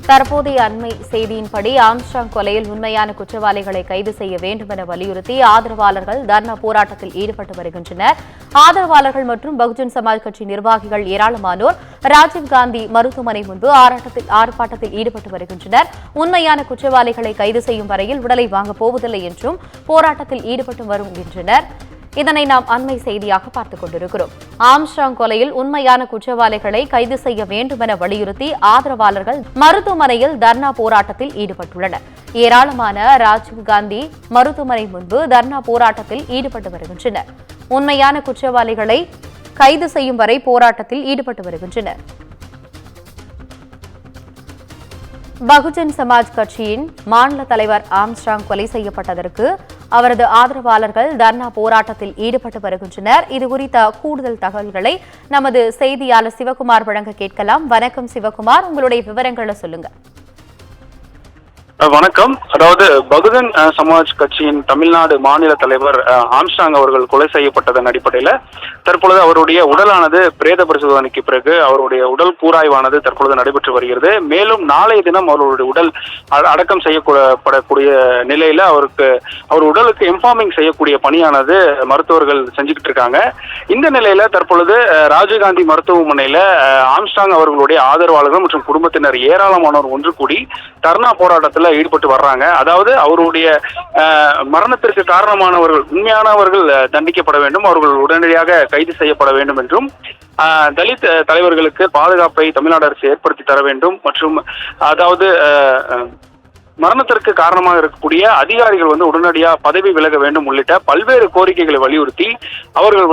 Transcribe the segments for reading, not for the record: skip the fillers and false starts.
தற்போதைய அண்மை செய்தியின்படி ஆம்ஸ்ட்ராங் கொலையில் உண்மையான குற்றவாளிகளை கைது செய்ய வேண்டும் என வலியுறுத்தி ஆதரவாளர்கள் தர்ணா போராட்டத்தில் ஈடுபட்டு வருகின்றனர். ஆதரவாளர்கள் மற்றும் பகுஜன் சமாஜ் கட்சி நிர்வாகிகள் ஏராளமானோர் ராஜீவ்காந்தி மருத்துவமனை முன்பு ஆர்ப்பாட்டத்தில் ஈடுபட்டு வருகின்றனர். உண்மையான குற்றவாளிகளை கைது செய்யும் வரையில் உடலை வாங்கப் போவதில்லை என்றும் போராட்டத்தில் ஈடுபட்டு வருகின்றனர். இதனை நாம் அண்மை செய்தியாக பார்த்துக் கொண்டிருக்கிறோம். ஆம்ஸ்ட்ராங் கொலையில் உண்மையான குற்றவாளிகளை கைது செய்ய வேண்டும் என வலியுறுத்தி ஆதரவாளர்கள் மருத்துவமனையில் தர்ணா போராட்டத்தில் ஈடுபட்டுள்ளனர். ஏராளமான ராஜீவ்காந்தி மருத்துவமனை முன்பு தர்ணா போராட்டத்தில் ஈடுபட்டு வருகின்றனர். உண்மையான குற்றவாளிகளை கைது செய்யும் வரை போராட்டத்தில் ஈடுபட்டு வருகின்றனர். பகுஜன் சமாஜ் கட்சியின் மாநில தலைவர் ஆம்ஸ்ட்ராங் கொலை செய்யப்பட்டதற்கு அவரது ஆதரவாளர்கள் தர்ணா போராட்டத்தில் ஈடுபட்டு வருகின்றனர். இதுகுறித்த கூடுதல் தகவல்களை நமது செய்தியாளர் சிவகுமார் வழங்க கேட்கலாம். வணக்கம் சிவகுமார், உங்களுடைய விவரங்களை சொல்லுங்க. வணக்கம். அதாவது பகுஜன் சமாஜ் கட்சியின் தமிழ்நாடு மாநில தலைவர் ஆம்ஸ்ட்ராங் அவர்கள் கொலை செய்யப்பட்டதன் அடிப்படையில் தற்பொழுது அவருடைய உடலானது பிரேத பரிசோதனைக்கு பிறகு அவருடைய உடல் கூராய்வானது தற்பொழுது நடைபெற்று வருகிறது. மேலும் நாளைய தினம் அவருடைய உடல் அடக்கம் செய்யப்படக்கூடிய நிலையில அவர் உடலுக்கு இன்ஃபார்மிங் செய்யக்கூடிய பணியானது மருத்துவர்கள் செஞ்சுக்கிட்டு இருக்காங்க. இந்த நிலையில தற்பொழுது ராஜீவ்காந்தி மருத்துவமனையில ஆம்ஸ்ட்ராங் அவர்களுடைய ஆதரவாளர்கள் மற்றும் குடும்பத்தினர் ஏராளமானோர் ஒன்று கூடி தர்ணா போராட்டத்தில் ஈடுபட்டு வர்றாங்க. அதாவது அவருடைய மரணத்திற்கு காரணமானவர்கள் உண்மையானவர்கள் தண்டிக்கப்பட வேண்டும், அவர்கள் உடனடியாக கைது செய்யப்பட வேண்டும் என்றும் தலித் தலைவர்களுக்கு பாதுகாப்பை தமிழ்நாடு அரசு ஏற்படுத்தி தர வேண்டும் மற்றும் அதாவது மரணத்திற்கு காரணமாக இருக்கக்கூடிய அதிகாரிகள் உடனடியாக பதவி விலக வேண்டும் உள்ளிட்ட பல்வேறு கோரிக்கைகளை வலியுறுத்தி அவர்கள்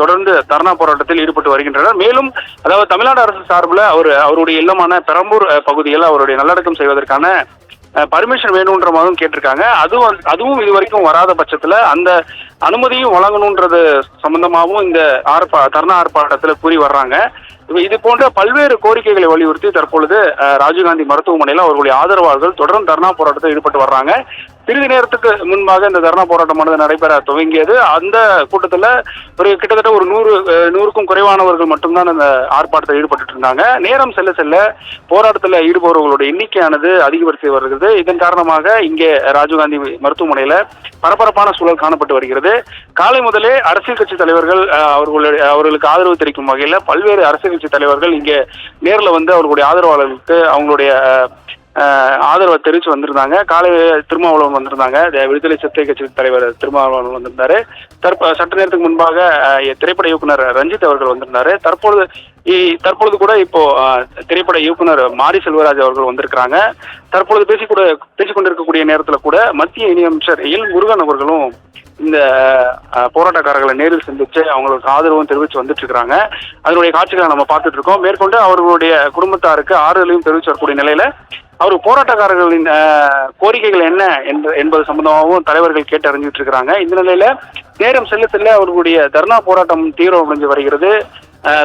தொடர்ந்து தர்ணா போராட்டத்தில் ஈடுபட்டு வருகின்றனர். மேலும் அதாவது தமிழ்நாடு அரசு சார்பில் அவருடைய இல்லமான பெரம்பூர் பகுதியில் அவருடைய நல்லடக்கம் செய்வதற்கான பர்மிஷன் வேணும்ன்ற மாதிரியும் கேட்டிருக்காங்க. அதுவும் இதுவரைக்கும் வராத பட்சத்துல அந்த அனுமதியும் வழங்கணும்ன்றது சம்பந்தமாகவும் இந்த தர்ணா ஆர்ப்பாட்டத்தில் கூறி வர்றாங்க. இது போன்ற பல்வேறு கோரிக்கைகளை வலியுறுத்தி தற்பொழுது ராஜீவ்காந்தி மருத்துவமனையில் அவர்களுடைய ஆதரவாளர்கள் தொடர்ந்து தர்ணா போராட்டத்தில் ஈடுபட்டு வர்றாங்க. சிறிது நேரத்துக்கு முன்பாக இந்த தர்ணா போராட்டமானது நடைபெற துவங்கியது. அந்த கூட்டத்தில் கிட்டத்தட்ட ஒரு 100க்கும் குறைவானவர்கள் மட்டும்தான் அந்த ஆர்ப்பாட்டத்தில் ஈடுபட்டு இருந்தாங்க. நேரம் செல்ல செல்ல போராட்டத்தில் ஈடுபவர்களுடைய எண்ணிக்கையானது அதிகரித்து வருகிறது. இதன் காரணமாக இங்கே ராஜீவ்காந்தி மருத்துவமனையில் பரபரப்பான சூழல் காணப்பட்டு வருகிறது. காலை முதலே அரசியல் கட்சி தலைவர்கள் அவர்களுக்கு ஆதரவு தெரிவிக்கும் வகையில் பல்வேறு அரசியல் கட்சி தலைவர்கள் இங்கே நேரில் அவர்களுடைய ஆதரவாளர்களுக்கு அவங்களுடைய ஆதரவை தெரிவித்து வந்திருந்தாங்க. காலை திருமாவளவன் வந்திருந்தாங்க, விடுதலை சிறுத்தை கட்சி தலைவர் திருமாவளவன் வந்திருந்தாரு. சற்று நேரத்துக்கு முன்பாக திரைப்பட இயக்குனர் ரஞ்சித் அவர்கள் வந்திருந்தாரு. தற்பொழுது கூட இப்போ திரைப்பட இயக்குனர் மாரி செல்வராஜ் அவர்கள் வந்திருக்கிறாங்க. தற்பொழுது பேசிக்கொண்டிருக்கக்கூடிய நேரத்தில் கூட மத்திய இணையமைச்சர் எல் முருகன் அவர்களும் இந்த போராட்டக்காரர்களை நேரில் சந்திச்சு அவங்களுக்கு ஆதரவும் தெரிவித்து வந்துட்டு இருக்கிறாங்க. அதனுடைய காட்சிகளை நம்ம பார்த்துட்டு இருக்கோம். மேற்கொண்டு அவர்களுடைய குடும்பத்தாருக்கு ஆறுதலையும் தெரிவித்து வரக்கூடிய நிலையில அவர் போராட்டக்காரர்களின் கோரிக்கைகள் என்ன என்பது சம்பந்தமாகவும் தலைவர்கள் கேட்டு அறிஞ்சிட்டு இருக்கிறாங்க. இந்த நிலையில நேரம் செல்ல செல்ல அவர்களுடைய தர்ணா போராட்டம் தீவிரமடைந்து வருகிறது.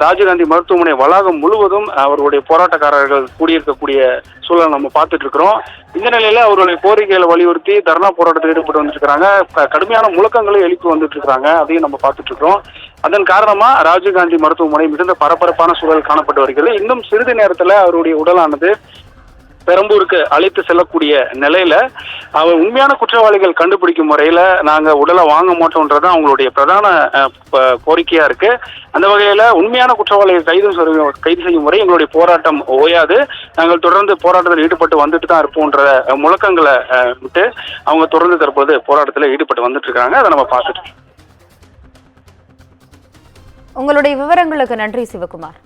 ராஜீவ்காந்தி மருத்துவமனை வளாகம் முழுவதும் அவர்களுடைய போராட்டக்காரர்கள் கூடியிருக்கக்கூடிய சூழலை நம்ம பார்த்துட்டு இருக்கிறோம். இந்த நிலையில அவர்களுடைய கோரிக்கைகளை வலியுறுத்தி தர்ணா போராட்டத்தில் ஈடுபட்டு வந்துட்டு இருக்கிறாங்க. கடுமையான முழக்கங்களை எழுப்பி வந்துட்டு இருக்கிறாங்க. அதையும் நம்ம பார்த்துட்டு இருக்கிறோம். அதன் காரணமா ராஜீவ்காந்தி மருத்துவமனை மிகுந்த பரபரப்பான சூழல் காணப்பட்டு வருகிறது. இன்னும் சிறிது நேரத்துல அவருடைய உடலானது பெரம்பூருக்கு அழைத்து செல்லக்கூடிய நிலையில அவர் உண்மையான குற்றவாளிகள் கண்டுபிடிக்கும் முறையில நாங்க உடலை வாங்க மாட்டோம்ன்றது அவங்களுடைய பிரதான கோரிக்கையா இருக்கு. அந்த வகையில உண்மையான குற்றவாளிகள் கைது செய்யும் முறை எங்களுடைய போராட்டம் ஓயாது, நாங்கள் தொடர்ந்து போராட்டத்தில் ஈடுபட்டு வந்துட்டு தான் இருப்போம்ன்ற முழக்கங்களை விட்டு அவங்க தொடர்ந்து தற்போது போராட்டத்தில் ஈடுபட்டு வந்துட்டு இருக்காங்க. அதை நம்ம பார்த்துட்டு உங்களுடைய விவரங்களுக்கு நன்றி சிவகுமார்.